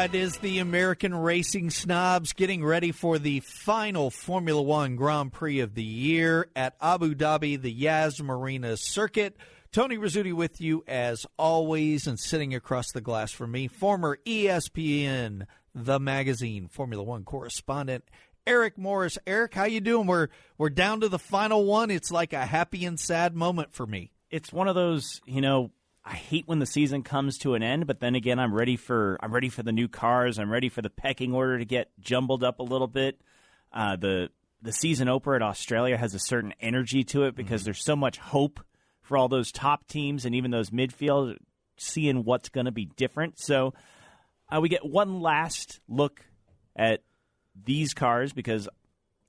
It is the American Racing Snobs getting ready for the final Formula One Grand Prix of the year at Abu Dhabi, the Yas Marina circuit. Tony Rizzuti with you as always, and sitting across the glass from me, former ESPN the Magazine Formula One correspondent Eric Morse. Eric, how you doing? We're down to the final one. It's like a happy and sad moment for me. It's one of those, I hate when the season comes to an end, but then again, I'm ready for the new cars. I'm ready for the pecking order to get jumbled up a little bit. The season opener at Australia has a certain energy to it because there's so much hope for all those top teams and even those midfield, seeing what's going to be different. So we get one last look at these cars because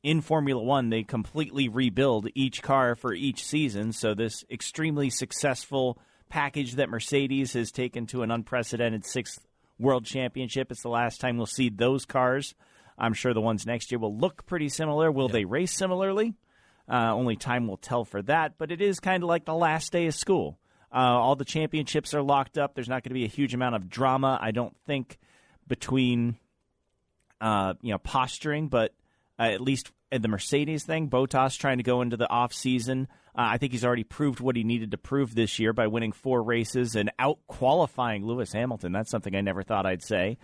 in Formula One, they completely rebuild each car for each season. So this extremely successful package that Mercedes has taken to an unprecedented 6th World Championship. It's the last time we'll see those cars. I'm sure the ones next year will look pretty similar. Will they race similarly? Only time will tell for that. But it is kind of like the last day of school. All the championships are locked up. There's not going to be a huge amount of drama, I don't think, between posturing, but at least in the Mercedes thing, Bottas trying to go into the off-season. I think he's already proved what he needed to prove this year by winning 4 races and out-qualifying Lewis Hamilton. That's something I never thought I'd say.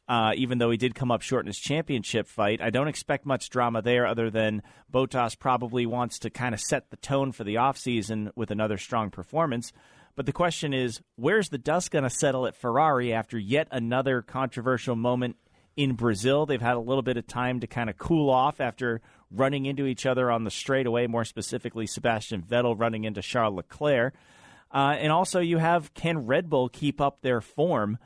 Even though he did come up short in his championship fight, I don't expect much drama there other than Bottas probably wants to kind of set the tone for the off-season with another strong performance. But the question is, where's the dust going to settle at Ferrari after yet another controversial moment in Brazil? They've had a little bit of time to kind of cool off after running into each other on the straightaway, more specifically Sebastian Vettel running into Charles Leclerc. And also you have, can Red Bull keep up their form?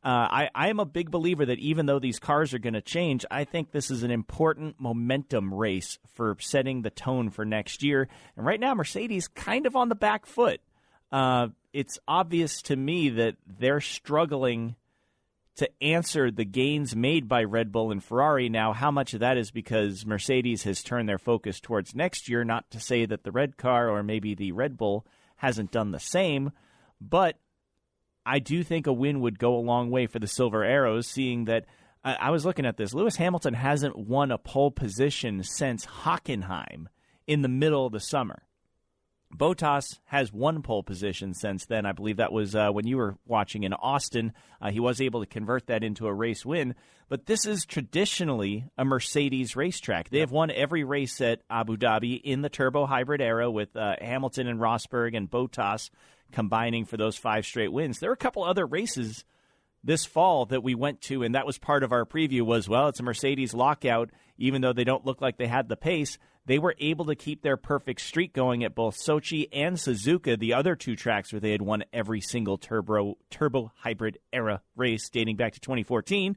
I am a big believer that even though these cars are going to change, I think this is an important momentum race for setting the tone for next year. And right now, Mercedes kind of on the back foot. It's obvious to me that they're struggling to answer the gains made by Red Bull and Ferrari. Now, how much of that is because Mercedes has turned their focus towards next year, not to say that the red car or maybe the Red Bull hasn't done the same, but I do think a win would go a long way for the Silver Arrows, seeing that I was looking at this. Lewis Hamilton hasn't won a pole position since Hockenheim in the middle of the summer. Bottas has won pole position since then. I believe that was when you were watching in Austin. He was able to convert that into a race win. But this is traditionally a Mercedes racetrack. They have won every race at Abu Dhabi in the turbo hybrid era with Hamilton and Rosberg and Bottas combining for those 5 straight wins. There are a couple other races this fall that we went to, and that was part of our preview was, well, it's a Mercedes lockout. Even though they don't look like they had the pace, they were able to keep their perfect streak going at both Sochi and Suzuka, the other 2 tracks where they had won every single turbo hybrid era race dating back to 2014.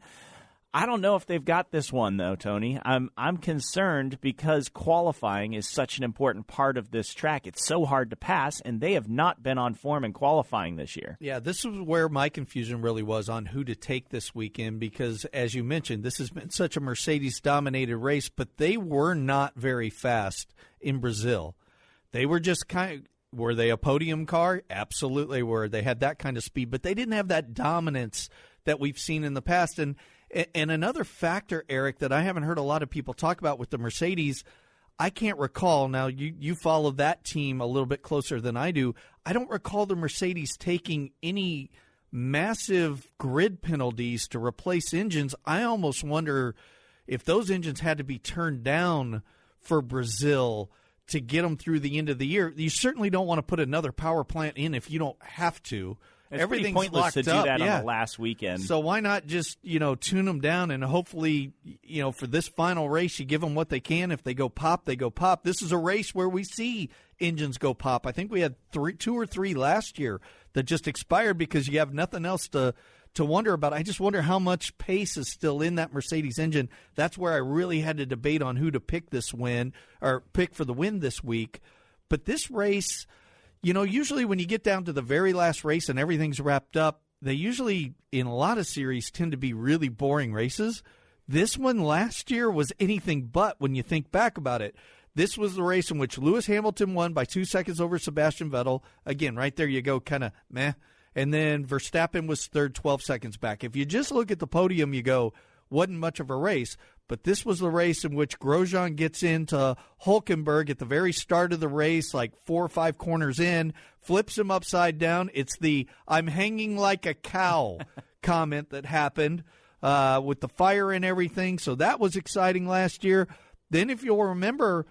I don't know if they've got this one, though, Tony. I'm concerned because qualifying is such an important part of this track. It's so hard to pass, and they have not been on form in qualifying this year. Yeah, this is where my confusion really was on who to take this weekend because, as you mentioned, this has been such a Mercedes-dominated race, but they were not very fast in Brazil. They were just were they a podium car? Absolutely were. They had that kind of speed, but they didn't have that dominance that we've seen in the past. And another factor, Eric, that I haven't heard a lot of people talk about with the Mercedes, I can't recall. Now, you follow that team a little bit closer than I do. I don't recall the Mercedes taking any massive grid penalties to replace engines. I almost wonder if those engines had to be turned down for Brazil to get them through the end of the year. You certainly don't want to put another power plant in if you don't have to. It's Everything's pointless locked to do up. that on the last weekend. So why not just, tune them down and hopefully, for this final race, you give them what they can. If they go pop, they go pop. This is a race where we see engines go pop. I think we had 2 or 3 last year that just expired because you have nothing else to wonder about. I just wonder how much pace is still in that Mercedes engine. That's where I really had to debate on who to pick this win or pick for the win this week. But this race, usually when you get down to the very last race and everything's wrapped up, they usually, in a lot of series, tend to be really boring races. This one last year was anything but when you think back about it. This was the race in which Lewis Hamilton won by 2 seconds over Sebastian Vettel. Again, right there you go, kind of meh. and then Verstappen was third, 12 seconds back. If you just look at the podium, you go, wasn't much of a race. But this was the race in which Grosjean gets into Hülkenberg at the very start of the race, like 4 or 5 corners in, flips him upside down. It's the "I'm hanging like a cow" comment that happened with the fire and everything. So that was exciting last year. Then if you'll remember,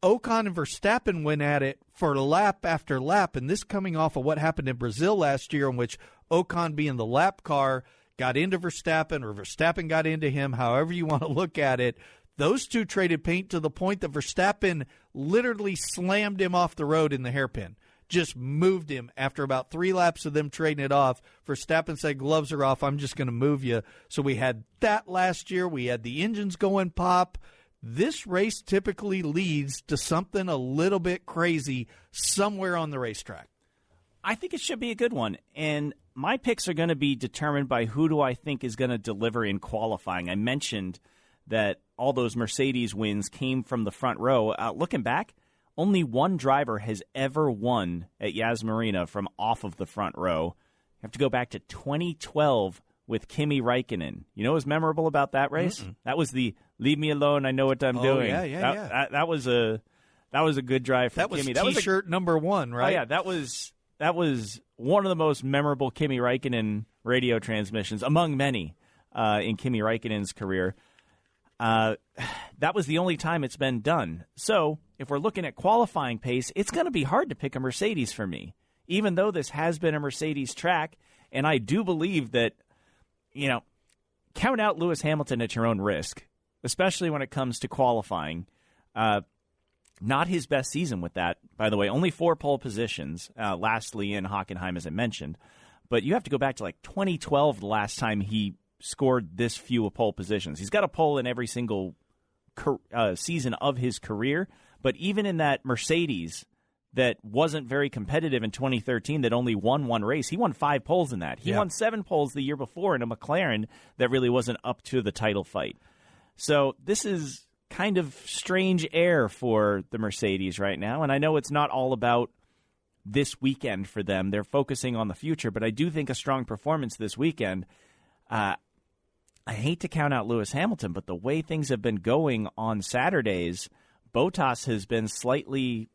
Ocon and Verstappen went at it for lap after lap, and this coming off of what happened in Brazil last year, in which Ocon, being the lap car, got into Verstappen, or Verstappen got into him, however you want to look at it. Those two traded paint to the point that Verstappen literally slammed him off the road in the hairpin. Just moved him after about 3 laps of them trading it off. Verstappen said, gloves are off, I'm just going to move you. So we had that last year. We had the engines going pop. This race typically leads to something a little bit crazy somewhere on the racetrack. I think it should be a good one. And my picks are going to be determined by who do I think is going to deliver in qualifying. I mentioned that all those Mercedes wins came from the front row. Looking back, only one driver has ever won at Yas Marina from off of the front row. You have to go back to 2012 with Kimi Räikkönen. You know what was memorable about that race? Mm-mm. That was the "leave me alone, I know what I'm doing." Yeah. That was a good drive for Kimi. That was T-shirt number 1, right? Oh yeah, that was one of the most memorable Kimi Räikkönen radio transmissions among many in Kimi Räikkönen's career. That was the only time it's been done. So if we're looking at qualifying pace, it's going to be hard to pick a Mercedes for me, even though this has been a Mercedes track. And I do believe that, count out Lewis Hamilton at your own risk, especially when it comes to qualifying. Not his best season with that, by the way. Only 4 pole positions, lastly in Hockenheim, as I mentioned. But you have to go back to like 2012, the last time he scored this few pole positions. He's got a pole in every single season of his career. But even in that Mercedes that wasn't very competitive in 2013, that only won 1 race, he won 5 poles in that. He won 7 poles the year before in a McLaren that really wasn't up to the title fight. So this is kind of strange air for the Mercedes right now. And I know it's not all about this weekend for them. They're focusing on the future, but I do think a strong performance this weekend. I hate to count out Lewis Hamilton, but the way things have been going on Saturdays, Bottas has been slightly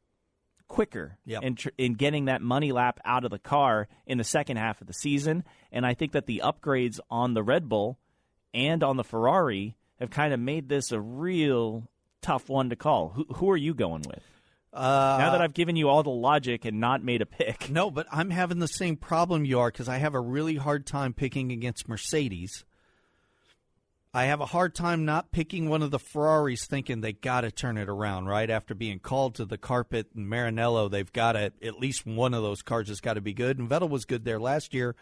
quicker in getting that money lap out of the car in the second half of the season. And I think that the upgrades on the Red Bull and on the Ferrari have kind of made this a real tough one to call. Who are you going with? Now that I've given you all the logic and not made a pick. No, but I'm having the same problem you are, because I have a really hard time picking against Mercedes. I have a hard time not picking one of the Ferraris, thinking they got to turn it around, right? After being called to the carpet in Maranello, they've got to, at least one of those cars has got to be good. And Vettel was good there last year.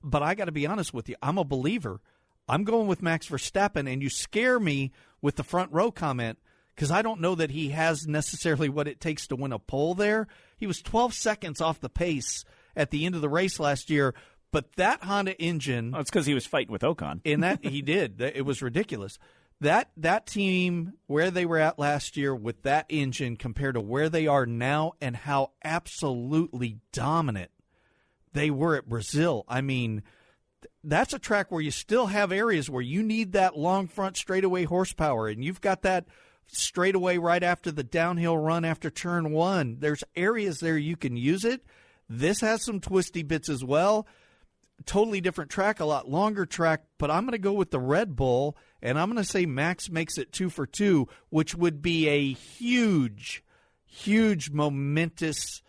But I got to be honest with you, I'm a believer. I'm going with Max Verstappen, and you scare me with the front row comment, because I don't know that he has necessarily what it takes to win a pole there. He was 12 seconds off the pace at the end of the race last year. But that Honda engine... Well, it's because he was fighting with Ocon. In that, he did. It was ridiculous. That team, where they were at last year with that engine compared to where they are now, and how absolutely dominant they were at Brazil. I mean, that's a track where you still have areas where you need that long front straightaway horsepower, and you've got that straightaway right after the downhill run after turn 1. There's areas there you can use it. This has some twisty bits as well. Totally different track, a lot longer track, but I'm going to go with the Red Bull, and I'm going to say Max makes it 2 for 2, which would be a huge, huge, momentous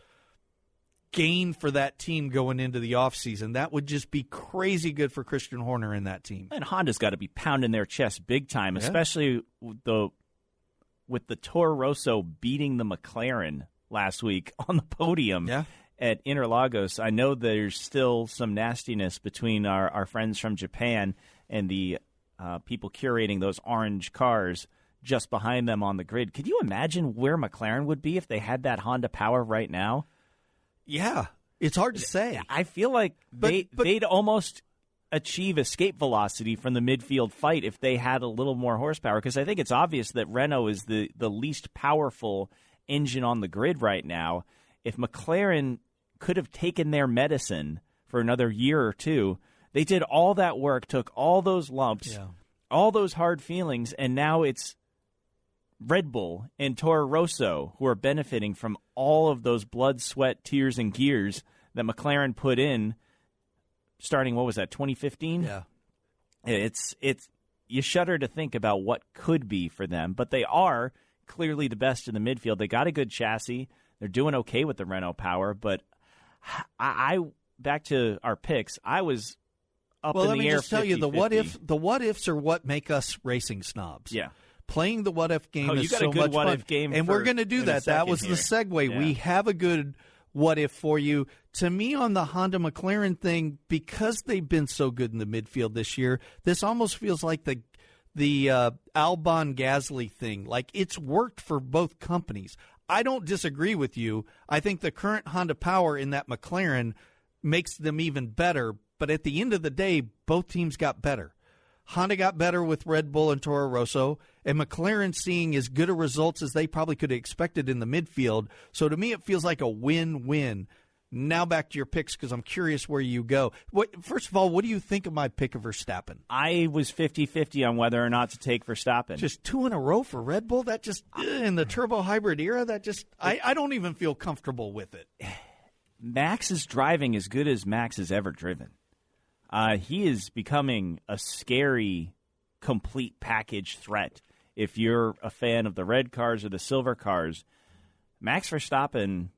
gain for that team going into the offseason. That would just be crazy good for Christian Horner in that team. And Honda's got to be pounding their chest big time, especially with the Toro Rosso beating the McLaren last week on the podium. Yeah. At Interlagos. I know there's still some nastiness between our friends from Japan and the people curating those orange cars just behind them on the grid. Could you imagine where McLaren would be if they had that Honda power right now? Yeah, it's hard to say. I feel like they'd almost achieve escape velocity from the midfield fight if they had a little more horsepower, because I think it's obvious that Renault is the least powerful engine on the grid right now. If McLaren could have taken their medicine for another year or two. They did all that work, took all those lumps, all those hard feelings, and now it's Red Bull and Toro Rosso who are benefiting from all of those blood, sweat, tears, and gears that McLaren put in starting, 2015? Yeah. It's you shudder to think about what could be for them, but they are clearly the best in the midfield. They got a good chassis. They're doing okay with the Renault power, but I back to our picks, I was up in the air 50-50. Well, let me just tell you, the what ifs are what make us racing snobs. Yeah. Playing the what if game is you got so a good much what fun. If game and we're going to do that. That was the segue. Yeah. We have a good what if for you. To me, on the Honda McLaren thing, because they've been so good in the midfield this year, this almost feels like the Albon Gasly thing. Like, it's worked for both companies. I don't disagree with you. I think the current Honda power in that McLaren makes them even better. But at the end of the day, both teams got better. Honda got better with Red Bull and Toro Rosso, and McLaren seeing as good a results as they probably could have expected in the midfield. So to me, it feels like a win-win. Now back to your picks, because I'm curious where you go. First of all, what do you think of my pick of Verstappen? I was 50-50 on whether or not to take Verstappen. Just 2 in a row for Red Bull? That just, in the turbo hybrid era, that just, I don't even feel comfortable with it. Max is driving as good as Max has ever driven. He is becoming a scary, complete package threat. If you're a fan of the red cars or the silver cars, Max Verstappen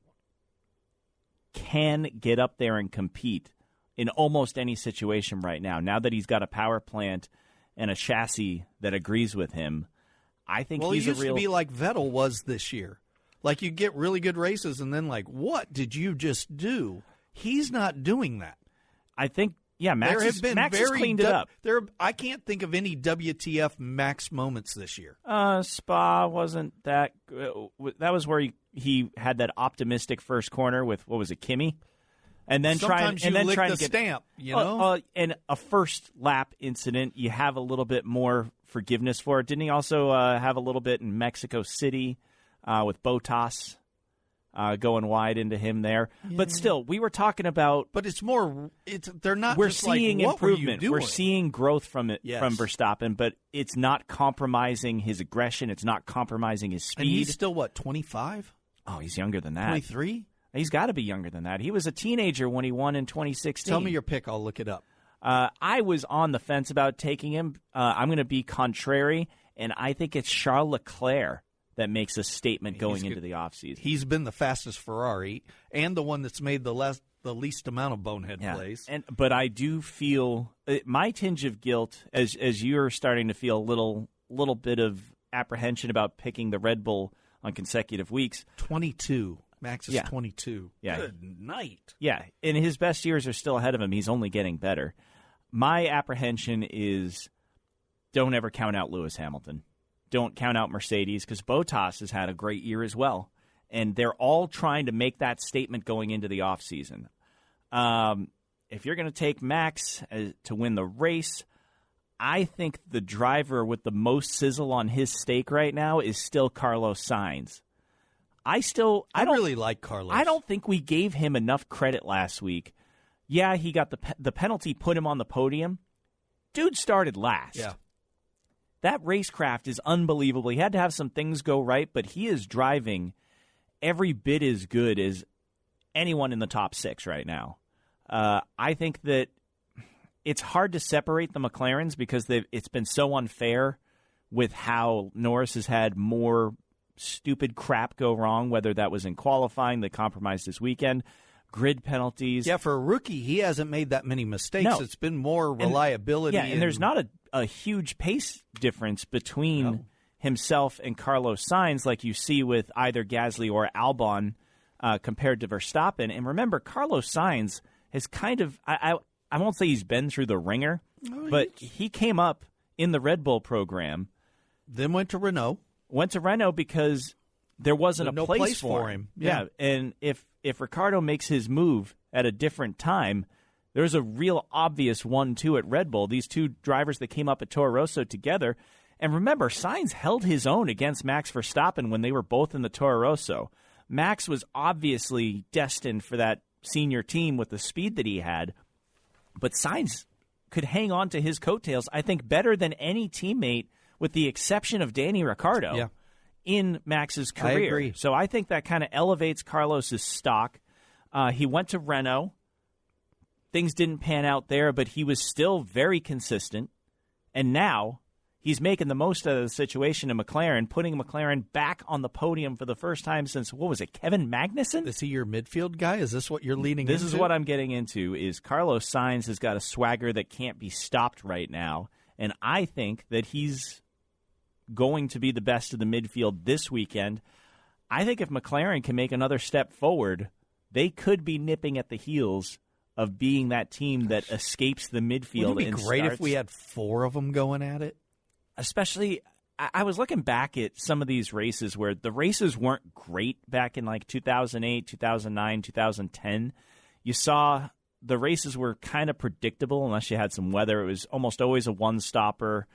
can get up there and compete in almost any situation right now. Now that he's got a power plant and a chassis that agrees with him, I think he's a real... Well, he used to be like Vettel was this year. Like, you get really good races and then like, what did you just do? He's not doing that. I think... Yeah, Max has cleaned it up. I can't think of any WTF Max moments this year. Spa wasn't that. That was where he had that optimistic first corner with, what was it, Kimi, and then trying to get stamp. You know, and a first lap incident, you have a little bit more forgiveness for it. Didn't he also have a little bit in Mexico City with Bottas? Going wide into him there. Yeah. But still, we were talking about... But it's more... they're not we're just seeing like, improvement. We're seeing growth from it yes. from Verstappen, but it's not compromising his aggression. It's not compromising his speed. And he's still, 25? Oh, he's younger than that. 23? He's got to be younger than that. He was a teenager when he won in 2016. Tell me your pick. I'll look it up. I was on the fence about taking him. I'm going to be contrary, and I think it's Charles Leclerc that makes a statement going into the offseason. He's been the fastest Ferrari and the one that's made the least amount of bonehead plays. But I do feel my tinge of guilt, as you're starting to feel a little bit of apprehension about picking the Red Bull on consecutive weeks. 22. Max is 22. Yeah. Good night. Yeah, and his best years are still ahead of him. He's only getting better. My apprehension is don't ever count out Lewis Hamilton. Don't count out Mercedes, because Bottas has had a great year as well. And they're all trying to make that statement going into the offseason. If you're going to take Max to win the race, I think the driver with the most sizzle on his steak right now is still Carlos Sainz. I really like Carlos. I don't think we gave him enough credit last week. Yeah, he got the penalty, put him on the podium. Dude started last. Yeah. That racecraft is unbelievable. He had to have some things go right, but he is driving every bit as good as anyone in the top 6 right now. I think that it's hard to separate the McLarens because it's been so unfair with how Norris has had more stupid crap go wrong, whether that was in qualifying, they compromised this weekend, grid penalties. Yeah, for a rookie, he hasn't made that many mistakes. No. It's been more reliability. And there's not a huge pace difference between himself and Carlos Sainz like you see with either Gasly or Albon compared to Verstappen. And remember, Carlos Sainz has kind of, I won't say he's been through the ringer, but he came up in the Red Bull program. Then went to Renault. Went to Renault because there wasn't no place for him. Yeah, and if Ricciardo makes his move at a different time, there's a real obvious 1-2 at Red Bull. These two drivers that came up at Toro Rosso together. And remember, Sainz held his own against Max Verstappen when they were both in the Toro Rosso. Max was obviously destined for that senior team with the speed that he had. But Sainz could hang on to his coattails, I think, better than any teammate, with the exception of Danny Ricciardo, in Max's career. I agree. So I think that kind of elevates Carlos's stock. He went to Renault. Things didn't pan out there, but he was still very consistent. And now he's making the most out of the situation in McLaren, putting McLaren back on the podium for the first time since, what was it, Kevin Magnussen? Is he your midfield guy? Is this what you're leading into? This is what I'm getting into, is Carlos Sainz has got a swagger that can't be stopped right now. And I think that he's going to be the best of the midfield this weekend. I think if McLaren can make another step forward, they could be nipping at the heels of being that team that escapes the midfield. Wouldn't it be great if we had 4 of them going at it? Especially, I was looking back at some of these races where the races weren't great back in like 2008, 2009, 2010. You saw the races were kind of predictable unless you had some weather. It was almost always a one-stopper.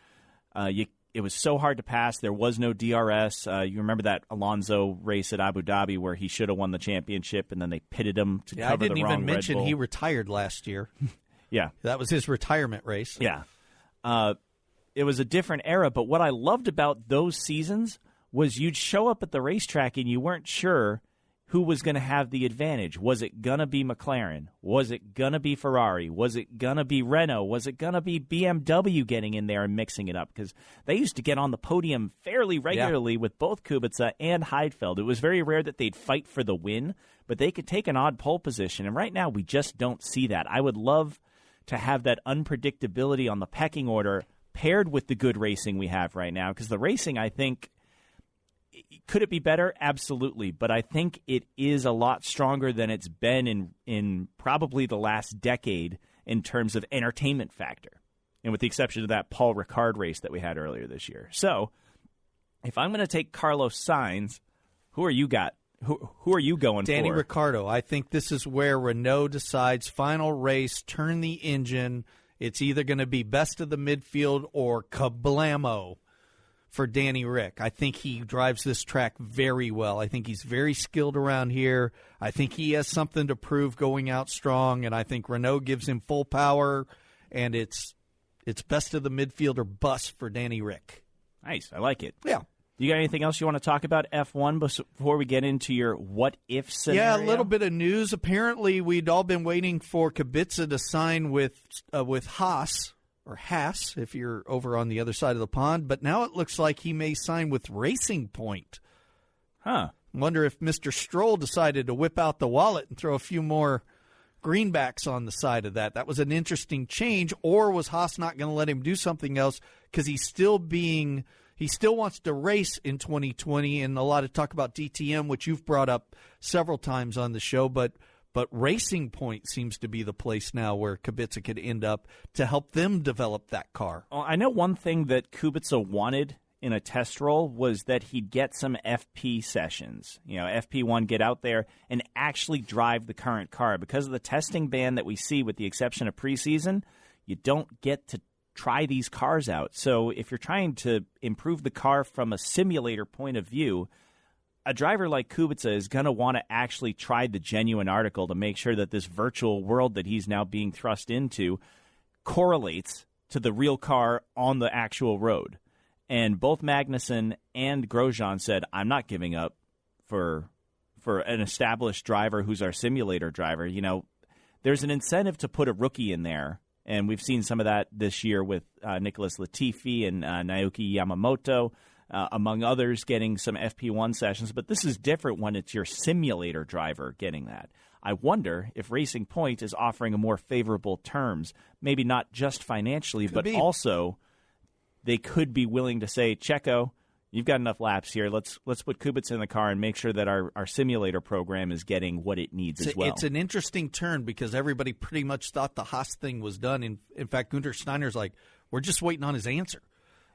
It was so hard to pass. There was no DRS. You remember that Alonso race at Abu Dhabi where he should have won the championship, and then they pitted him to cover the wrong Red Bull. I didn't even mention he retired last year. Yeah. That was his retirement race. Yeah. It was a different era, but what I loved about those seasons was you'd show up at the racetrack and you weren't sure who was going to have the advantage. Was it going to be McLaren? Was it going to be Ferrari? Was it going to be Renault? Was it going to be BMW getting in there and mixing it up? Because they used to get on the podium fairly regularly with both Kubica and Heidfeld. It was very rare that they'd fight for the win, but they could take an odd pole position. And right now, we just don't see that. I would love to have that unpredictability on the pecking order paired with the good racing we have right now, because the racing, I think, could it be better? Absolutely. But I think it is a lot stronger than it's been in probably the last decade in terms of entertainment factor, and with the exception of that Paul Ricard race that we had earlier this year. So if I'm going to take Carlos Sainz, who are you got? Who are you going Danny for? Danny Ricciardo. I think this is where Renault decides final race, turn the engine. It's either going to be best of the midfield or kablamo for Danny Rick. I think he drives this track very well. I think he's very skilled around here. I think he has something to prove going out strong, and I think Renault gives him full power, and it's best of the midfield or bust for Danny Rick. Nice. I like it. Yeah. You got anything else you want to talk about F1 before we get into your what-if scenario? Yeah, a little bit of news. Apparently, we'd all been waiting for Kubica to sign with Haas, or Haas, if you're over on the other side of the pond. But now it looks like he may sign with Racing Point. Huh. Wonder if Mr. Stroll decided to whip out the wallet and throw a few more greenbacks on the side of that. That was an interesting change. Or was Haas not going to let him do something else because he still wants to race in 2020, and a lot of talk about DTM, which you've brought up several times on the show, but Racing Point seems to be the place now where Kubica could end up to help them develop that car. Well, I know one thing that Kubica wanted in a test roll was that he'd get some FP sessions. You know, FP1, get out there and actually drive the current car. Because of the testing ban that we see, with the exception of preseason, you don't get to try these cars out. So if you're trying to improve the car from a simulator point of view, a driver like Kubica is going to want to actually try the genuine article to make sure that this virtual world that he's now being thrust into correlates to the real car on the actual road. And both Magnussen and Grosjean said, I'm not giving up for an established driver who's our simulator driver. You know, there's an incentive to put a rookie in there. And we've seen some of that this year with Nicholas Latifi and Naoki Yamamoto, among others, getting some FP1 sessions. But this is different when it's your simulator driver getting that. I wonder if Racing Point is offering a more favorable terms, maybe not just financially, but also they could be willing to say, Checo, you've got enough laps here. Let's put Kubica in the car and make sure that our simulator program is getting what it needs as well. It's an interesting turn because everybody pretty much thought the Haas thing was done. In fact, Gunter Steiner's like, we're just waiting on his answer.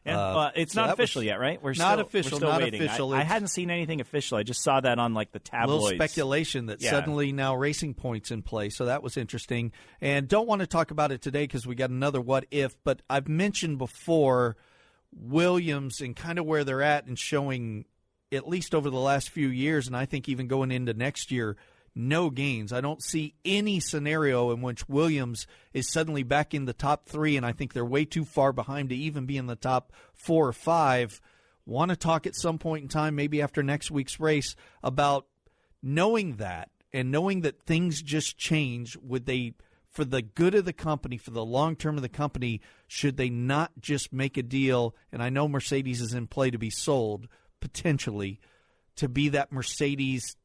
And, it's not official yet, right? We're not still waiting. Official. I hadn't seen anything official. I just saw that on like the tabloids. A little speculation that suddenly now Racing Point's in play, so that was interesting. And don't want to talk about it today because we got another what if, but I've mentioned before Williams and kind of where they're at and showing, at least over the last few years, and I think even going into next year, no gains. I don't see any scenario in which Williams is suddenly back in the top 3, and I think they're way too far behind to even be in the top 4 or 5. Want to talk at some point in time, maybe after next week's race, about knowing that and knowing that things just change. Would they, for the good of the company, for the long term of the company, should they not just make a deal? And I know Mercedes is in play to be sold, potentially, to be that Mercedes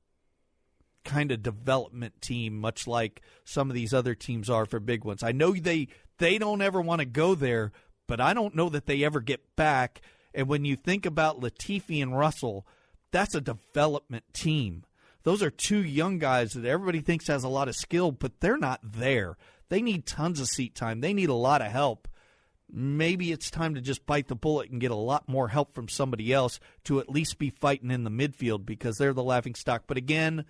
kind of development team, much like some of these other teams are for big ones. I know they don't ever want to go there, but I don't know that they ever get back. And when you think about Latifi and Russell, that's a development team. Those are 2 young guys that everybody thinks has a lot of skill, but they're not there. They need tons of seat time. They need a lot of help. Maybe it's time to just bite the bullet and get a lot more help from somebody else to at least be fighting in the midfield, because they're the laughing stock. But again,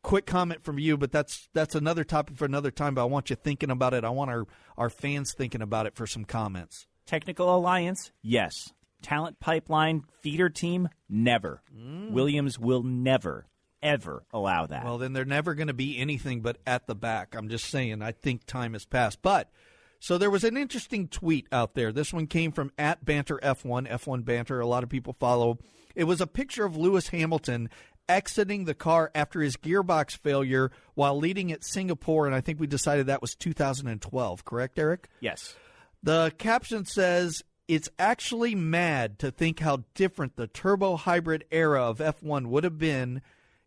quick comment from you, but that's another topic for another time. But I want you thinking about it. I want our fans thinking about it for some comments. Technical alliance, yes. Talent pipeline, feeder team, never. Williams will never, ever allow that. Well, then they're never going to be anything but at the back. I'm just saying, I think time has passed. But, so there was an interesting tweet out there. This one came from @BanterF1, F1 Banter. A lot of people follow. It was a picture of Lewis Hamilton exiting the car after his gearbox failure while leading at Singapore, and I think we decided that was 2012, correct, Eric? Yes. The caption says, "It's actually mad to think how different the turbo hybrid era of F1 would have been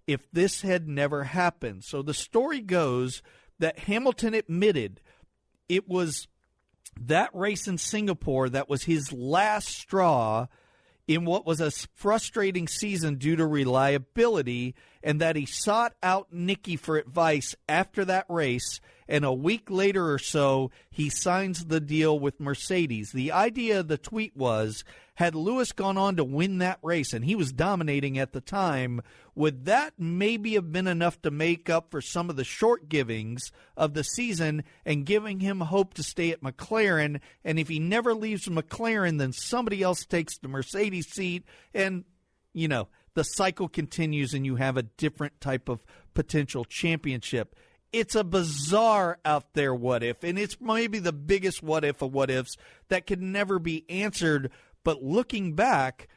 if this had never happened." So the story goes that Hamilton admitted it was that race in Singapore that was his last straw in what was a frustrating season due to reliability, and that he sought out Nicky for advice after that race, and a week later or so, he signs the deal with Mercedes. The idea of the tweet was, had Lewis gone on to win that race, and he was dominating at the time, would that maybe have been enough to make up for some of the short givings of the season and giving him hope to stay at McLaren? And if he never leaves McLaren, then somebody else takes the Mercedes seat, and, you know, the cycle continues and you have a different type of potential championship. It's a bizarre out there what if, and it's maybe the biggest what if of what ifs that could never be answered. But looking back,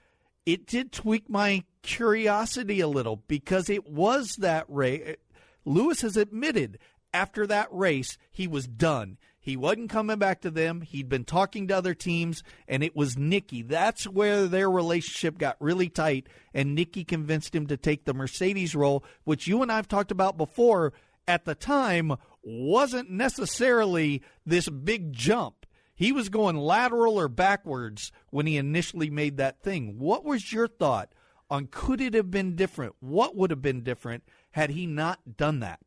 it did tweak my curiosity a little, because it was that race. Lewis has admitted after that race he was done. He wasn't coming back to them. He'd been talking to other teams, and it was Nicky. That's where their relationship got really tight, and Nicky convinced him to take the Mercedes role, which you and I have talked about before. At the time, wasn't necessarily this big jump. He was going lateral or backwards when he initially made that thing. What was your thought on, could it have been different? What would have been different had he not done that?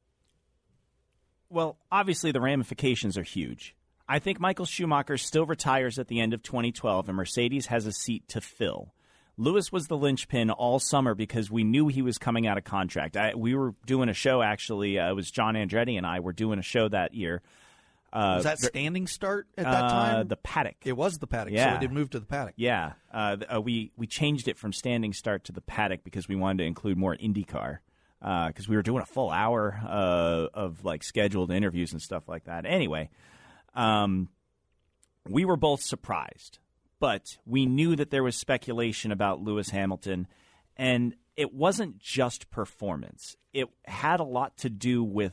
Well, obviously the ramifications are huge. I think Michael Schumacher still retires at the end of 2012, and Mercedes has a seat to fill. Lewis was the linchpin all summer because we knew he was coming out of contract. We were doing a show, actually. It was John Andretti and I were doing a show that year. Was that standing start at that time? The paddock. It was the paddock, yeah. so it did move to the paddock. Yeah. We changed it from standing start to the paddock because we wanted to include more IndyCar, because we were doing a full hour of like scheduled interviews and stuff like that. Anyway, we were both surprised. But we knew that there was speculation about Lewis Hamilton, and it wasn't just performance. It had a lot to do with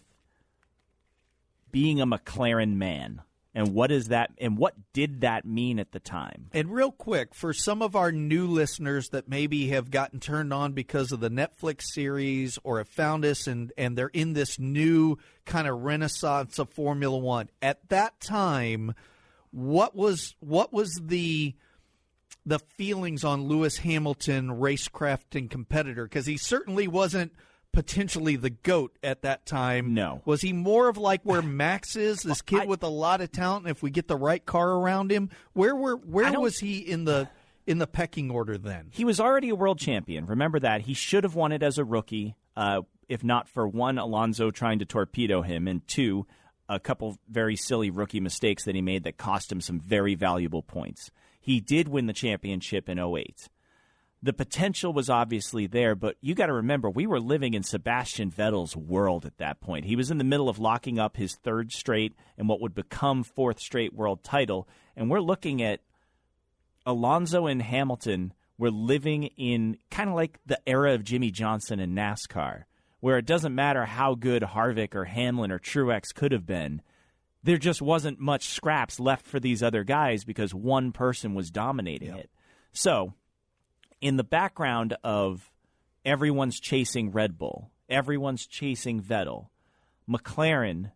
being a McLaren man, and what did that mean at the time? And real quick, for some of our new listeners that maybe have gotten turned on because of the Netflix series or have found us and they're in this new kind of renaissance of Formula One, at that time, what was the feelings on Lewis Hamilton, racecraft and competitor? Because he certainly wasn't potentially the GOAT at that time. No. Was he more of like where Max is, this kid with a lot of talent, and if we get the right car around him? Where was he in the pecking order then? He was already a world champion. Remember that. He should have won it as a rookie, if not for one, Alonso trying to torpedo him, and two, a couple very silly rookie mistakes that he made that cost him some very valuable points. He did win the championship in 2008. The potential was obviously there, but you got to remember, we were living in Sebastian Vettel's world at that point. He was in the middle of locking up his third straight and what would become fourth straight world title, and we're looking at Alonso and Hamilton were living in kind of like the era of Jimmy Johnson in NASCAR, where it doesn't matter how good Harvick or Hamlin or Truex could have been. There just wasn't much scraps left for these other guys because one person was dominating it. So, in the background of everyone's chasing Red Bull, everyone's chasing Vettel, McLaren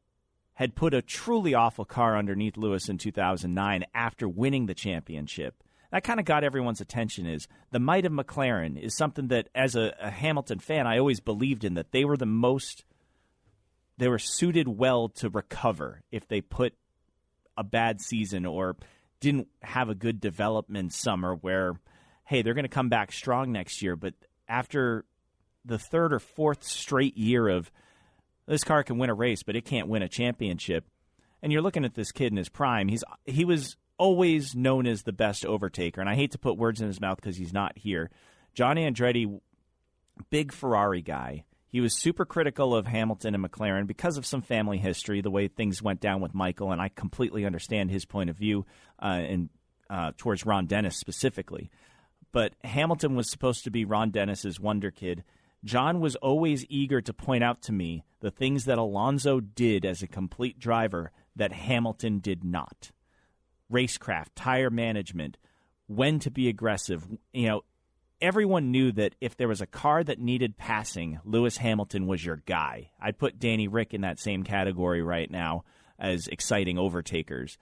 had put a truly awful car underneath Lewis in 2009 after winning the championship. That kind of got everyone's attention. Is the might of McLaren is something that, as a Hamilton fan, I always believed in, that they were they were suited well to recover if they put a bad season or didn't have a good development summer where, hey, they're going to come back strong next year. But after the third or fourth straight year of this car can win a race, but it can't win a championship, and you're looking at this kid in his prime, he was always known as the best overtaker, and I hate to put words in his mouth because he's not here. John Andretti, big Ferrari guy. He was super critical of Hamilton and McLaren because of some family history, the way things went down with Michael, and I completely understand his point of view towards Ron Dennis specifically. But Hamilton was supposed to be Ron Dennis's wonder kid. John was always eager to point out to me the things that Alonso did as a complete driver that Hamilton did not. Racecraft, tire management, when to be aggressive. Everyone knew that if there was a car that needed passing, Lewis Hamilton was your guy. I'd put Danny Rick in that same category right now as exciting overtakers.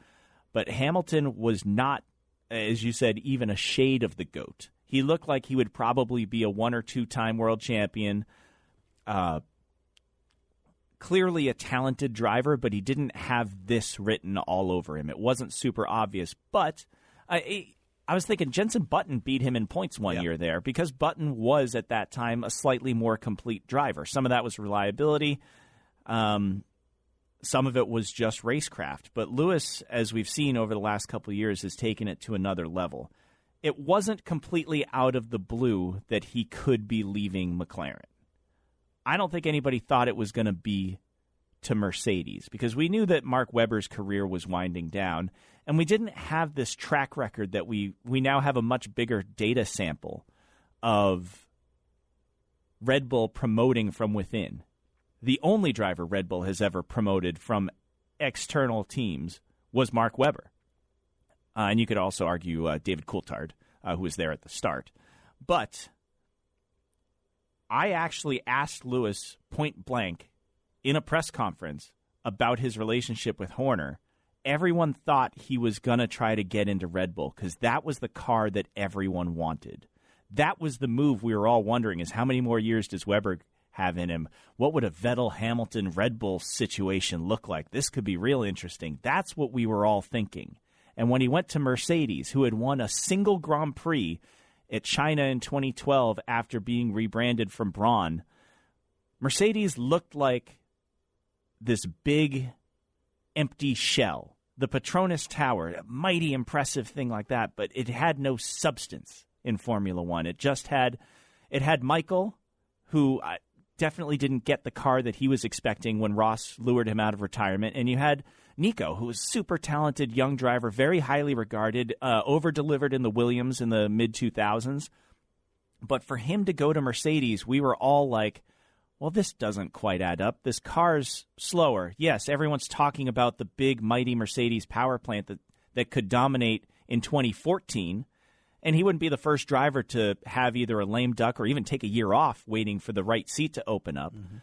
But Hamilton was not, as you said, even a shade of the GOAT. He looked like he would probably be a 1 or 2 time world champion, clearly a talented driver, but he didn't have this written all over him. It wasn't super obvious, but I was thinking Jenson Button beat him in points one year there because Button was, at that time, a slightly more complete driver. Some of that was reliability. Some of it was just racecraft. But Lewis, as we've seen over the last couple of years, has taken it to another level. It wasn't completely out of the blue that he could be leaving McLaren. I don't think anybody thought it was going to be to Mercedes because we knew that Mark Webber's career was winding down, and we didn't have this track record that we now have a much bigger data sample of Red Bull promoting from within. The only driver Red Bull has ever promoted from external teams was Mark Webber. And you could also argue David Coulthard, who was there at the start. But I actually asked Lewis point blank in a press conference about his relationship with Horner. Everyone thought he was going to try to get into Red Bull because that was the car that everyone wanted. That was the move we were all wondering is how many more years does Webber have in him? What would a Vettel-Hamilton Red Bull situation look like? This could be real interesting. That's what we were all thinking. And when he went to Mercedes, who had won a single Grand Prix at China in 2012 after being rebranded from Braun, Mercedes looked like this big, empty shell. The Petronas Tower, a mighty impressive thing like that, but it had no substance in Formula One. It had Michael, who definitely didn't get the car that he was expecting when Ross lured him out of retirement, and you had Nico, who was a super talented young driver, very highly regarded, over-delivered in the Williams in the mid-2000s. But for him to go to Mercedes, we were all like, well, this doesn't quite add up. This car's slower. Yes, everyone's talking about the big, mighty Mercedes power plant that could dominate in 2014, and he wouldn't be the first driver to have either a lame duck or even take a year off waiting for the right seat to open up. Mm-hmm.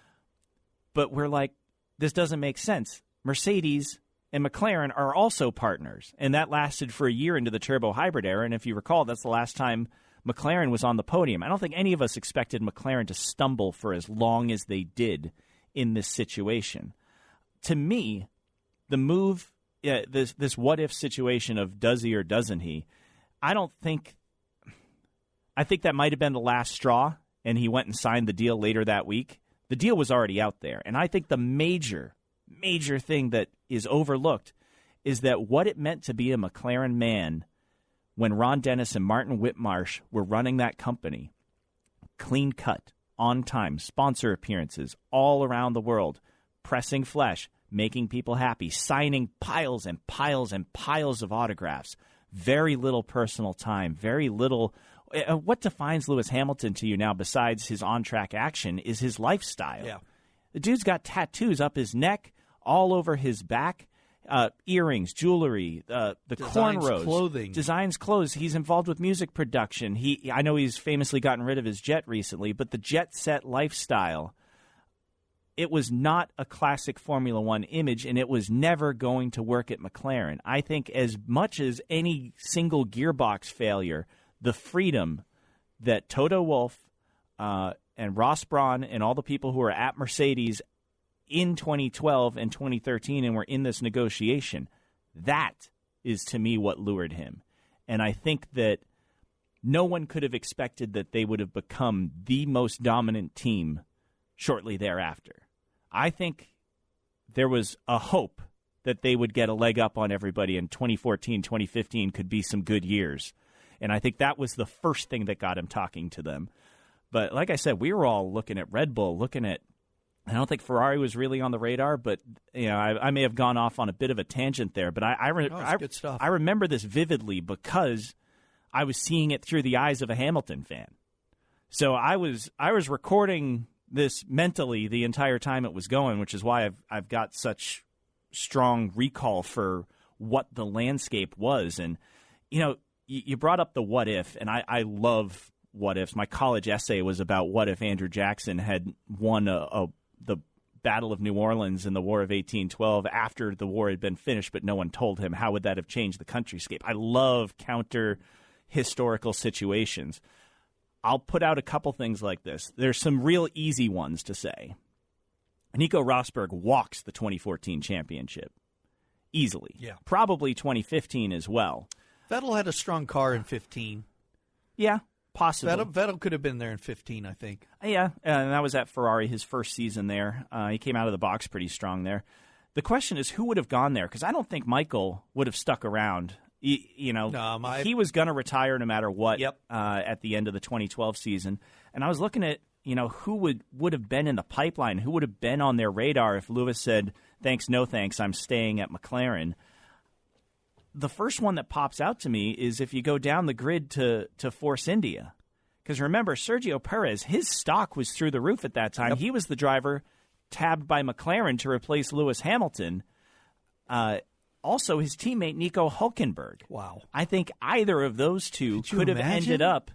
But we're like, this doesn't make sense. Mercedes and McLaren are also partners, and that lasted for a year into the turbo hybrid era, and if you recall, that's the last time McLaren was on the podium. I don't think any of us expected McLaren to stumble for as long as they did in this situation. To me, the move, this what-if situation of does he or doesn't he, I think that might have been the last straw, and he went and signed the deal later that week. The deal was already out there, and I think the major thing that is overlooked is that what it meant to be a McLaren man when Ron Dennis and Martin Whitmarsh were running that company, clean cut, on time, sponsor appearances all around the world, pressing flesh, making people happy, signing piles and piles and piles of autographs, very little personal time, very little. What defines Lewis Hamilton to you now besides his on-track action is his lifestyle. Yeah. The dude's got tattoos up his neck, all over his back. Earrings, jewelry, the cornrows, clothing, designs clothes. He's involved with music production. I know he's famously gotten rid of his jet recently, but the jet set lifestyle, it was not a classic Formula One image, and it was never going to work at McLaren. I think as much as any single gearbox failure, the freedom that Toto Wolff and Ross Brawn and all the people who are at Mercedes in 2012 and 2013 and were in this negotiation, that is to me what lured him. And I think that no one could have expected that they would have become the most dominant team shortly thereafter. I think there was a hope that they would get a leg up on everybody, and 2014, 2015 could be some good years. And I think that was the first thing that got him talking to them. But like I said, we were all looking at Red Bull, I don't think Ferrari was really on the radar, but I may have gone off on a bit of a tangent there. But good stuff. I remember this vividly because I was seeing it through the eyes of a Hamilton fan. So I was recording this mentally the entire time it was going, which is why I've got such strong recall for what the landscape was. And you brought up the what if, and I love what ifs. My college essay was about what if Andrew Jackson had won the Battle of New Orleans in the War of 1812 after the war had been finished, but no one told him. How would that have changed the countryscape? I love counter-historical situations. I'll put out a couple things like this. There's some real easy ones to say. Nico Rosberg walks the 2014 championship easily. Yeah. Probably 2015 as well. Vettel had a strong car in 15. Yeah. Possibly. Vettel could have been there in 15, I think. Yeah, and that was at Ferrari, his first season there. He came out of the box pretty strong there. The question is, who would have gone there? Because I don't think Michael would have stuck around. He was going to retire no matter what. Yep. At the end of the 2012 season. And I was looking at who would have been in the pipeline, who would have been on their radar if Lewis said, thanks, no thanks, I'm staying at McLaren. The first one that pops out to me is if you go down the grid to Force India. Because remember, Sergio Perez, his stock was through the roof at that time. Yep. He was the driver tabbed by McLaren to replace Lewis Hamilton. Also, his teammate Nico Hülkenberg. Wow. I think either of those two could have ended up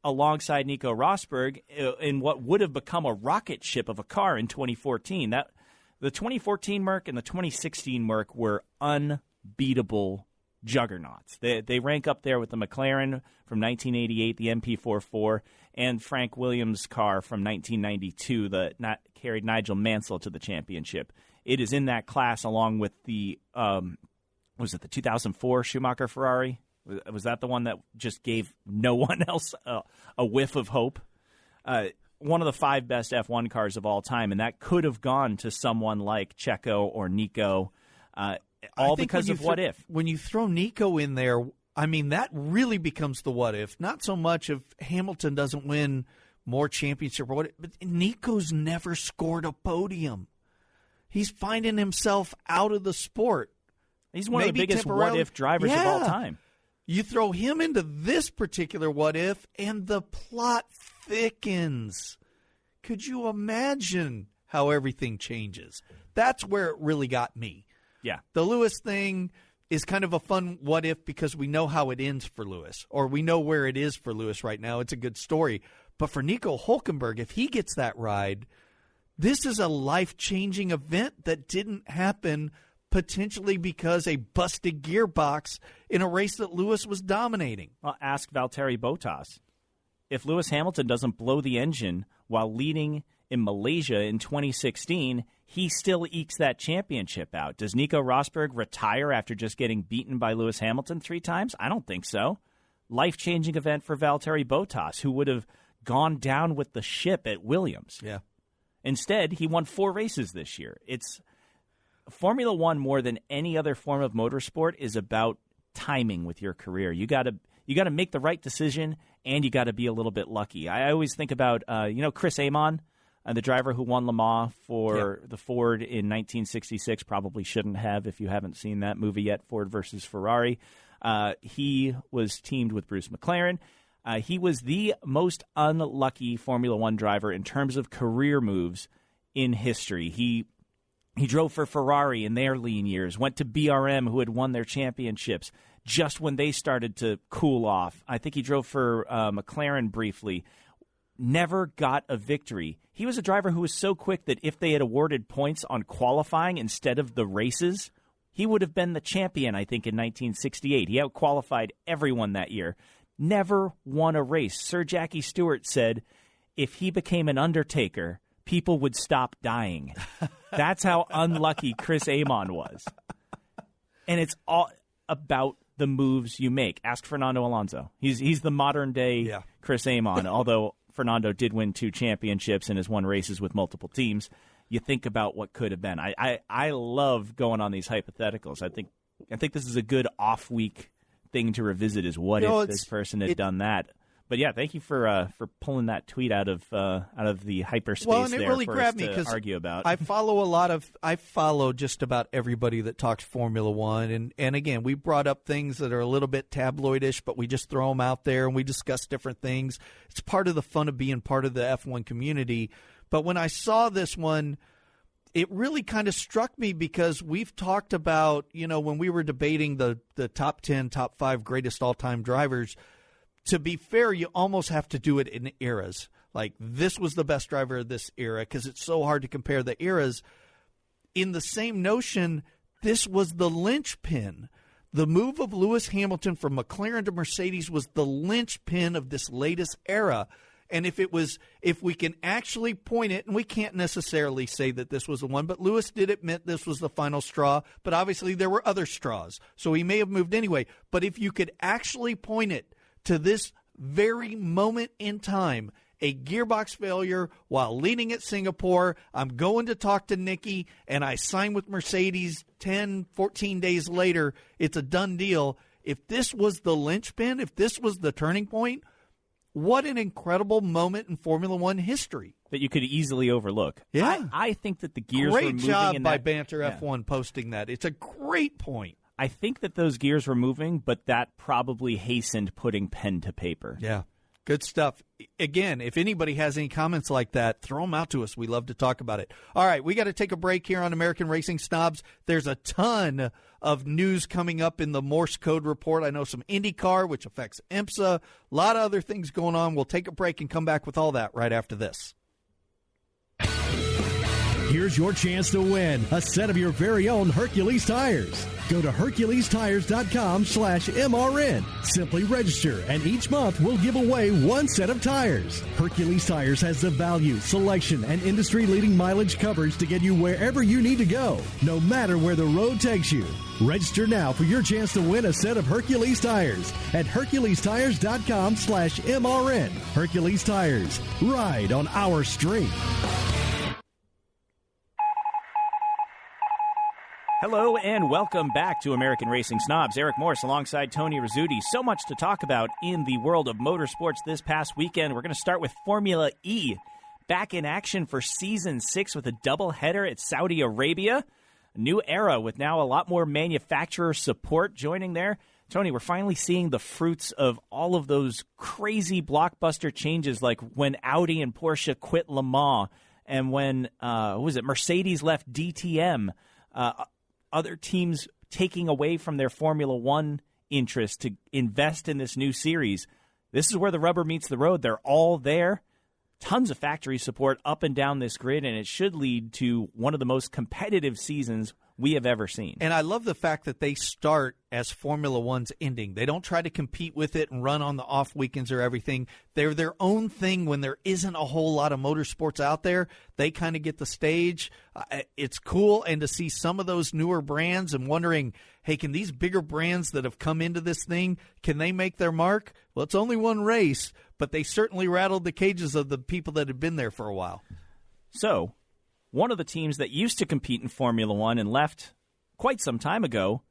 alongside Nico Rosberg in what would have become a rocket ship of a car in 2014. The 2014 Merc and the 2016 Merc were unbeatable juggernauts. They rank up there with the McLaren from 1988, the MP44, and Frank Williams' car from 1992 that carried Nigel Mansell to the championship. It is in that class along with the, was it the 2004 Schumacher Ferrari? Was that the one that just gave no one else a whiff of hope? One of the 5 best F1 cars of all time, and that could have gone to someone like Checo or Nico. All because of what if. When you throw Nico in there, I mean, that really becomes the what if. Not so much if Hamilton doesn't win more championship or what, but Nico's never scored a podium. He's finding himself out of the sport. He's one of the biggest what if drivers of all time. You throw him into this particular what if, and the plot thickens. Could you imagine how everything changes? That's where it really got me. Yeah. The Lewis thing is kind of a fun what if because we know how it ends for Lewis, or we know where it is for Lewis right now. It's a good story. But for Nico Hülkenberg, if he gets that ride, this is a life-changing event that didn't happen potentially because a busted gearbox in a race that Lewis was dominating. Well, ask Valtteri Bottas. If Lewis Hamilton doesn't blow the engine while leading in Malaysia in 2016, he still ekes that championship out. Does Nico Rosberg retire after just getting beaten by Lewis Hamilton 3 times? I don't think so. Life-changing event for Valtteri Bottas, who would have gone down with the ship at Williams. Yeah. Instead, he won 4 races this year. It's Formula One, more than any other form of motorsport, is about timing with your career. You got to make the right decision, and you got to be a little bit lucky. I always think about Chris Amon, the driver who won Le Mans for the Ford in 1966. Probably shouldn't have if you haven't seen that movie yet, Ford versus Ferrari. He was teamed with Bruce McLaren. He was the most unlucky Formula One driver in terms of career moves in history. He drove for Ferrari in their lean years, went to BRM, who had won their championships just when they started to cool off. I think he drove for McLaren briefly. Never got a victory. He was a driver who was so quick that if they had awarded points on qualifying instead of the races, he would have been the champion, I think, in 1968. He out-qualified everyone that year. Never won a race. Sir Jackie Stewart said if he became an Undertaker, people would stop dying. That's how unlucky Chris Amon was. And it's all about the moves you make. Ask Fernando Alonso. He's the modern-day Chris Amon, although Fernando did win 2 championships and has won races with multiple teams. You think about what could have been. I love going on these hypotheticals. I think this is a good off-week thing to revisit is what if this person had done that. But yeah, thank you for pulling that tweet out of the hyperspace. Well, and it there really for grabbed us me to argue about. I follow just about everybody that talks Formula One, and again, we brought up things that are a little bit tabloidish, but we just throw them out there and we discuss different things. It's part of the fun of being part of the F1 community. But when I saw this one, it really kind of struck me because we've talked about, when we were debating the top 10, top 5 greatest all-time drivers, to be fair, you almost have to do it in eras. Like, this was the best driver of this era because it's so hard to compare the eras. In the same notion, this was the linchpin. The move of Lewis Hamilton from McLaren to Mercedes was the linchpin of this latest era. And if we can actually point it, and we can't necessarily say that this was the one, but Lewis did admit this was the final straw, but obviously there were other straws, so he may have moved anyway. But if you could actually point it to this very moment in time, a gearbox failure while leading at Singapore, I'm going to talk to Nicky, and I sign with Mercedes 10, 14 days later, it's a done deal. If this was the linchpin, if this was the turning point, what an incredible moment in Formula One history. That you could easily overlook. Yeah. I think that the gears were moving. Great job in by that, Banter F1 posting that. It's a great point. I think that those gears were moving, but that probably hastened putting pen to paper. Yeah. Good stuff. Again, if anybody has any comments like that, throw them out to us. We love to talk about it. All right, we got to take a break here on American Racing Snobs. There's a ton of news coming up in the Morse code report. I know some IndyCar, which affects IMSA, a lot of other things going on. We'll take a break and come back with all that right after this. Here's your chance to win a set of your very own Hercules tires. Go to HerculesTires.com/MRN. Simply register, and each month we'll give away one set of tires. Hercules Tires has the value, selection, and industry-leading mileage coverage to get you wherever you need to go, no matter where the road takes you. Register now for your chance to win a set of Hercules tires at HerculesTires.com/MRN. Hercules Tires. Ride on our street. Hello and welcome back to American Racing Snobs. Eric Morse alongside Tony Rizzuti. So much to talk about in the world of motorsports this past weekend. We're going to start with Formula E. Back in action for Season 6 with a doubleheader at Saudi Arabia. A new era with now a lot more manufacturer support joining there. Tony, we're finally seeing the fruits of all of those crazy blockbuster changes, like when Audi and Porsche quit Le Mans and when Mercedes left DTM. Other teams taking away from their Formula One interest to invest in this new series. This is where the rubber meets the road. They're all there. Tons of factory support up and down this grid, and it should lead to one of the most competitive seasons we have ever seen. And I love the fact that they start as Formula One's ending. They don't try to compete with it and run on the off weekends or everything. They're their own thing when there isn't a whole lot of motorsports out there. They kind of get the stage. It's cool, and to see some of those newer brands and wondering, hey, can these bigger brands that have come into this thing, can they make their mark? Well, it's only one race, but they certainly rattled the cages of the people that had been there for a while. So, one of the teams that used to compete in Formula One and left quite some time ago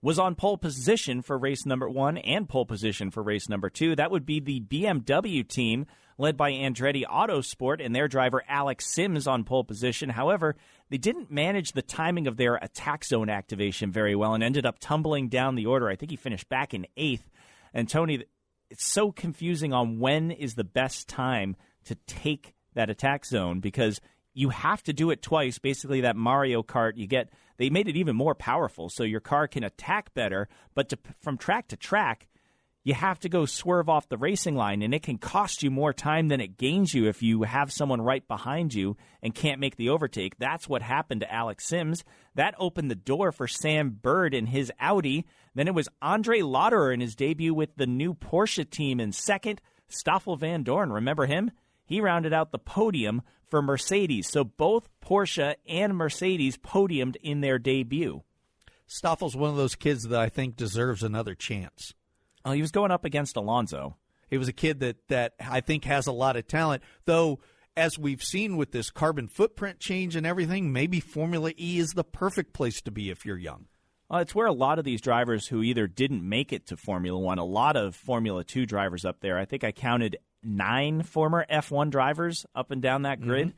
was on pole position for race number 1 and pole position for race number 2. That would be the BMW team led by Andretti Autosport and their driver Alex Sims on pole position. However, they didn't manage the timing of their attack zone activation very well and ended up tumbling down the order. I think he finished back in 8th. And Tony, it's so confusing on when is the best time to take that attack zone, because you have to do it twice. Basically, that Mario Kart, they made it even more powerful so your car can attack better, but from track to track, you have to go swerve off the racing line, and it can cost you more time than it gains you if you have someone right behind you and can't make the overtake. That's what happened to Alex Sims. That opened the door for Sam Bird in his Audi. Then it was Andre Lauderer in his debut with the new Porsche team in second. Stoffel Van Dorn, remember him? He rounded out the podium for Mercedes. So both Porsche and Mercedes podiumed in their debut. Stoffel's one of those kids that I think deserves another chance. Oh, he was going up against Alonso. He was a kid that I think has a lot of talent, though, as we've seen with this carbon footprint change and everything, maybe Formula E is the perfect place to be if you're young. It's where a lot of these drivers who either didn't make it to Formula One, a lot of Formula 2 drivers up there. I think I counted 9 former F1 drivers up and down that grid.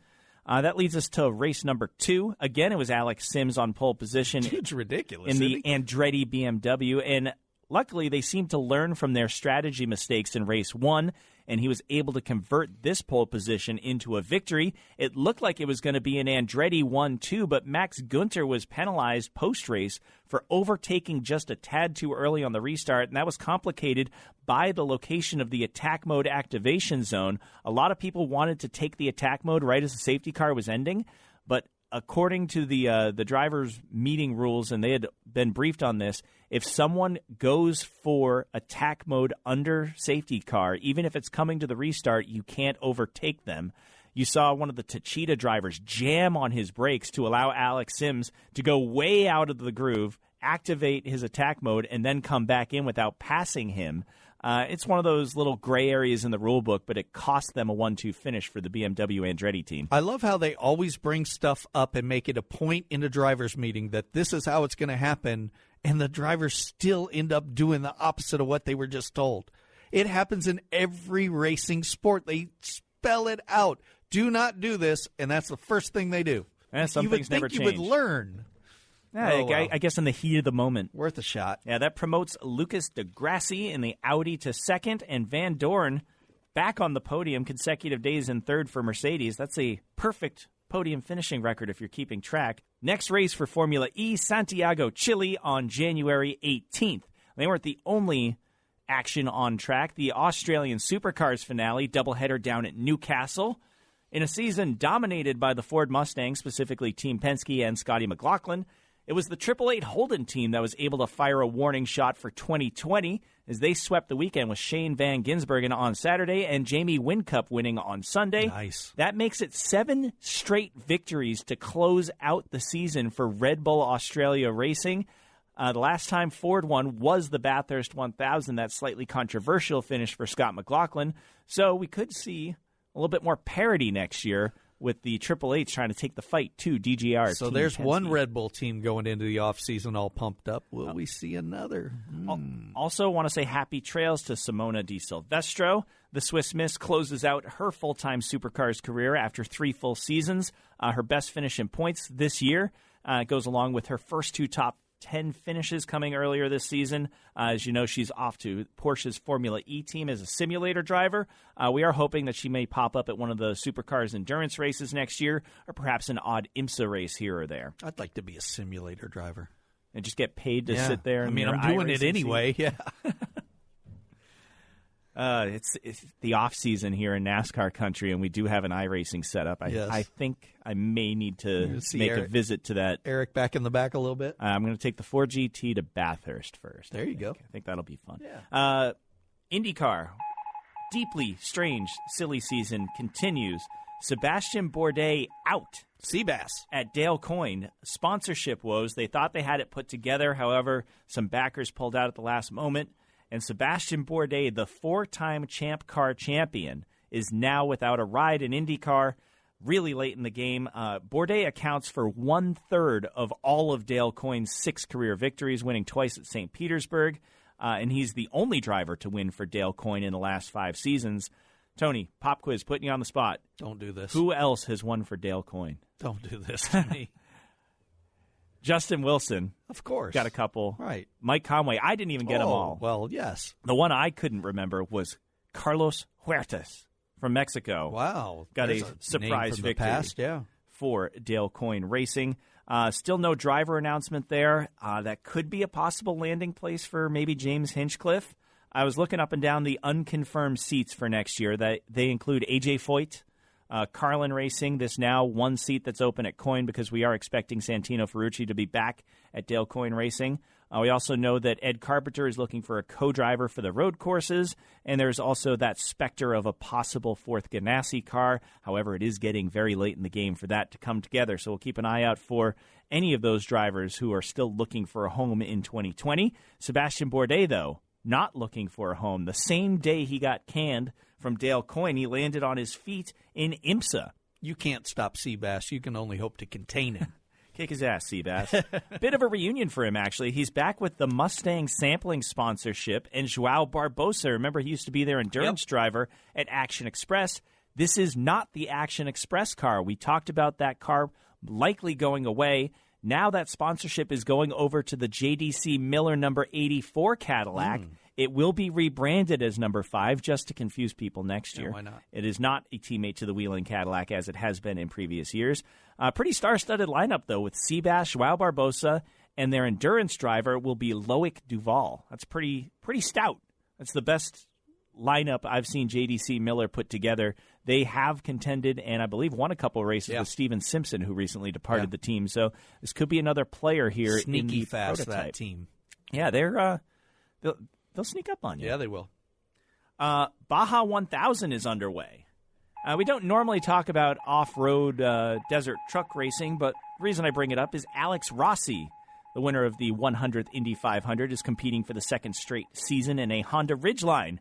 Mm-hmm. That leads us to race number 2. Again, it was Alex Sims on pole position. It's ridiculous. In the Andretti BMW. And luckily, they seemed to learn from their strategy mistakes in race 1, and he was able to convert this pole position into a victory. It looked like it was going to be an Andretti 1-2, but Max Günther was penalized post-race for overtaking just a tad too early on the restart, and that was complicated by the location of the attack mode activation zone. A lot of people wanted to take the attack mode right as the safety car was ending, but according to the drivers' meeting rules, and they had been briefed on this, if someone goes for attack mode under safety car, even if it's coming to the restart, you can't overtake them. You saw one of the Techeetah drivers jam on his brakes to allow Alex Sims to go way out of the groove, activate his attack mode, and then come back in without passing him. It's one of those little gray areas in the rule book, but it cost them a 1-2 finish for the BMW Andretti team. I love how they always bring stuff up and make it a point in a driver's meeting that this is how it's going to happen, and the drivers still end up doing the opposite of what they were just told. It happens in every racing sport. They spell it out. Do not do this, and that's the first thing they do. And some you things would think never you change. would learn. Yeah, I guess in the heat of the moment. Worth a shot. Yeah, that promotes Lucas de Grassi in the Audi to second, and Van Dorn back on the podium, consecutive days in third for Mercedes. That's a perfect podium finishing record if you're keeping track. Next race for Formula E, Santiago, Chile on January 18th. They weren't the only action on track. The Australian Supercars finale, doubleheader down at Newcastle. In a season dominated by the Ford Mustang, specifically Team Penske and Scotty McLaughlin, it was the 888 Holden team that was able to fire a warning shot for 2020 as they swept the weekend with Shane Van Gisbergen on Saturday and Jamie Whincup winning on Sunday. Nice. That makes it 7 straight victories to close out the season for Red Bull Australia Racing. The last time Ford won was the Bathurst 1000, that slightly controversial finish for Scott McLaughlin. So we could see a little bit more parity next year with the Triple H trying to take the fight to DGR. So there's Penske. One Red Bull team going into the offseason all pumped up. Will we see another? Also want to say happy trails to Simona Di Silvestro. The Swiss Miss closes out her full-time Supercars career after 3 full seasons. Her best finish in points this year goes along with her first 2 top 10 finishes coming earlier this season. As you know, she's off to Porsche's Formula E team as a simulator driver. We are hoping that she may pop up at one of the Supercars endurance races next year, or perhaps an odd IMSA race here or there. I'd like to be a simulator driver. And just get paid to sit there. I mean, I'm doing it anyway. Yeah. It's the off season here in NASCAR country, and we do have an iRacing setup. I think I may need to make a visit to that. Eric back in the back a little bit. I'm going to take the 4GT to Bathurst first. There you go. I think that'll be fun. Yeah. IndyCar, deeply strange, silly season continues. Sebastian Bourdais out. Seabass. At Dale Coyne. Sponsorship woes. They thought they had it put together. However, some backers pulled out at the last moment. And Sebastian Bourdais, the 4-time Champ Car champion, is now without a ride in IndyCar. really late in the game. Bourdais accounts for 1/3 of all of Dale Coyne's 6 career victories, winning twice at St. Petersburg. And he's the only driver to win for Dale Coyne in the last 5 seasons. Tony, pop quiz, putting you on the spot. Don't do this. Who else has won for Dale Coyne? Don't do this to me. Justin Wilson. Of course. Got a couple. Right. Mike Conway. I didn't even get them all. Well, yes. The one I couldn't remember was Carlos Huertas from Mexico. Wow. Got There's a surprise name from victory the past, yeah. for Dale Coyne Racing. Still no driver announcement there. That could be a possible landing place for maybe James Hinchcliffe. I was looking up and down the unconfirmed seats for next year. That they include AJ Foyt, Carlin Racing, this now one seat that's open at Coyne because we are expecting Santino Ferrucci to be back at Dale Coyne Racing. We also know that Ed Carpenter is looking for a co-driver for the road courses, and there's also that specter of a possible 4th Ganassi car. However, it is getting very late in the game for that to come together, so we'll keep an eye out for any of those drivers who are still looking for a home in 2020. Sebastian Bourdais, though, not looking for a home. The same day he got canned from Dale Coyne, he landed on his feet in IMSA. You can't stop Seabass. You can only hope to contain him. Kick his ass, Seabass. Bit of a reunion for him, actually. He's back with the Mustang sampling sponsorship and Joao Barbosa. Remember, he used to be their endurance driver at Action Express. This is not the Action Express car. We talked about that car likely going away. Now that sponsorship is going over to the JDC Miller number 84 Cadillac. It will be rebranded as number 5 just to confuse people next year. Why not? It is not a teammate to the Wheeling Cadillac as it has been in previous years. Pretty star-studded lineup, though, with Seabass, Joao Barbosa, and their endurance driver will be Loic Duval. That's pretty stout. That's the best lineup I've seen JDC Miller put together. They have contended and I believe won a couple of races with Steven Simpson, who recently departed the team. So this could be another player here. Sneaky in the fast, prototype. that team. Yeah, they'll sneak up on you. Yeah, they will. Baja 1000 is underway. We don't normally talk about off-road desert truck racing, but the reason I bring it up is Alex Rossi, the winner of the 100th Indy 500, is competing for the second straight season in a Honda Ridgeline.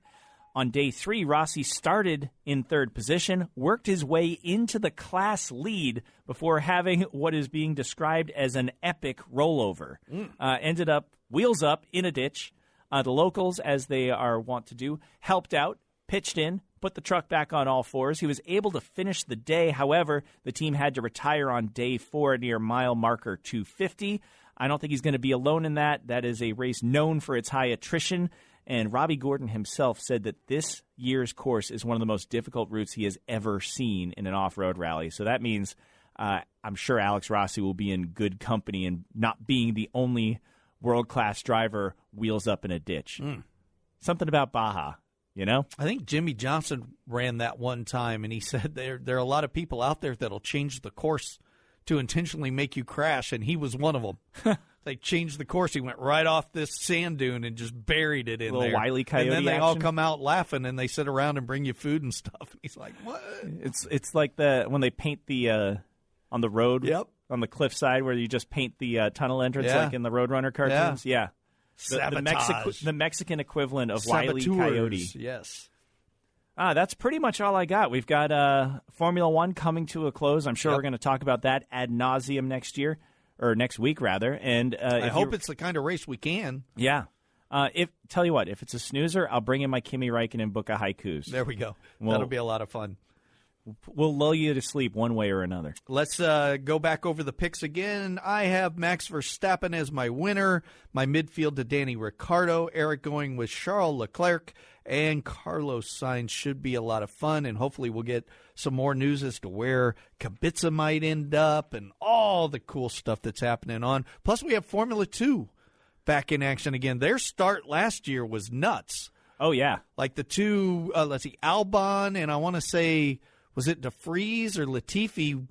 On day 3, Rossi started in 3rd position, worked his way into the class lead before having what is being described as an epic rollover. Ended up wheels up in a ditch. The locals, as they are wont to do, helped out, pitched in, put the truck back on all fours. He was able to finish the day. However, the team had to retire on day 4 near mile marker 250. I don't think he's going to be alone in that. That is a race known for its high attrition. And Robbie Gordon himself said that this year's course is one of the most difficult routes he has ever seen in an off-road rally. So that means I'm sure Alex Rossi will be in good company and not being the only world-class driver wheels up in a ditch. Something about Baja, you know? I think Jimmy Johnson ran that one time, and he said there are a lot of people out there that'll change the course to intentionally make you crash, and he was one of them. They changed the course. He went right off this sand dune and just buried it in there. Wile E. Coyote and then they action. all come out laughing, and they sit around and bring you food and stuff. And he's like, what? It's like when they paint the on the road on the cliffside where you just paint the tunnel entrance like in the Roadrunner cartoons. Yeah. The Mexican equivalent of Wile E. Coyote. Yes. That's pretty much all I got. We've got Formula One coming to a close. I'm sure we're going to talk about that ad nauseum next week rather. And I hope it's the kind of race we can. Yeah. Tell you what, if it's a snoozer, I'll bring in my Kimi Räikkönen book of haikus. There we go. That'll be a lot of fun. We'll lull you to sleep one way or another. Let's go back over the picks again. I have Max Verstappen as my winner. My midfield to Danny Ricciardo. Eric going with Charles Leclerc. And Carlos Sainz. Should be a lot of fun, and hopefully we'll get some more news as to where Kubica might end up and all the cool stuff that's happening on. Plus, we have Formula 2 back in action again. Their start last year was nuts. Oh, yeah. Like the two, Albon, and I want to say, was it De Vries or Latifi?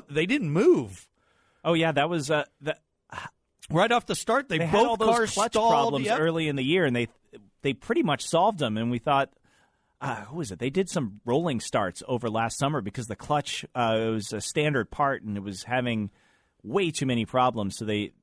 They didn't move. Oh, yeah, that was right off the start. They both had all those cars clutch stalled. problems early in the year, and they pretty much solved them. And we thought, who was it? They did some rolling starts over last summer because the clutch it was a standard part, and it was having way too many problems. So they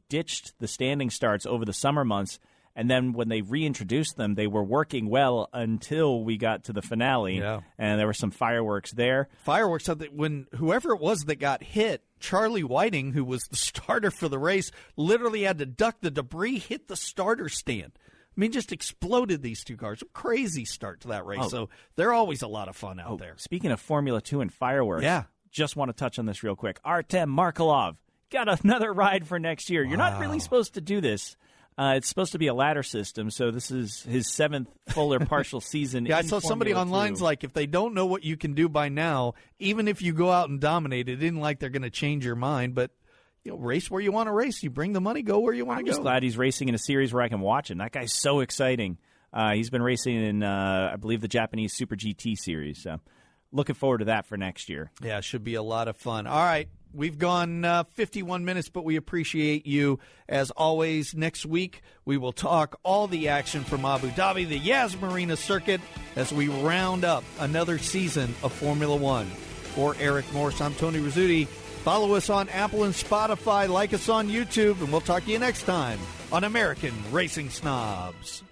ditched the standing starts over the summer months. And then when they reintroduced them, they were working well until we got to the finale. Yeah. And there were some fireworks there. Fireworks, when whoever it was that got hit, Charlie Whiting, who was the starter for the race, literally had to duck the debris, hit the starter stand. I mean, just exploded these two cars. A crazy start to that race. So they're always a lot of fun out there. Speaking of Formula 2 and fireworks, just want to touch on this real quick. Artem Markelov got another ride for next year. You're not really supposed to do this. It's supposed to be a ladder system, so this is his 7th full or partial season. I saw somebody online's like, if they don't know what you can do by now, even if you go out and dominate, it isn't like they're going to change your mind, but race where you want to race. You bring the money, go where you want to go. I'm just glad he's racing in a series where I can watch him. That guy's so exciting. He's been racing in, I believe, the Japanese Super GT series, so looking forward to that for next year. Yeah, it should be a lot of fun. All right. We've gone 51 minutes, but we appreciate you. As always, next week we will talk all the action from Abu Dhabi, the Yas Marina circuit, as we round up another season of Formula One. For Eric Morse, I'm Tony Rizzuti. Follow us on Apple and Spotify, like us on YouTube, and we'll talk to you next time on American Racing Snobs.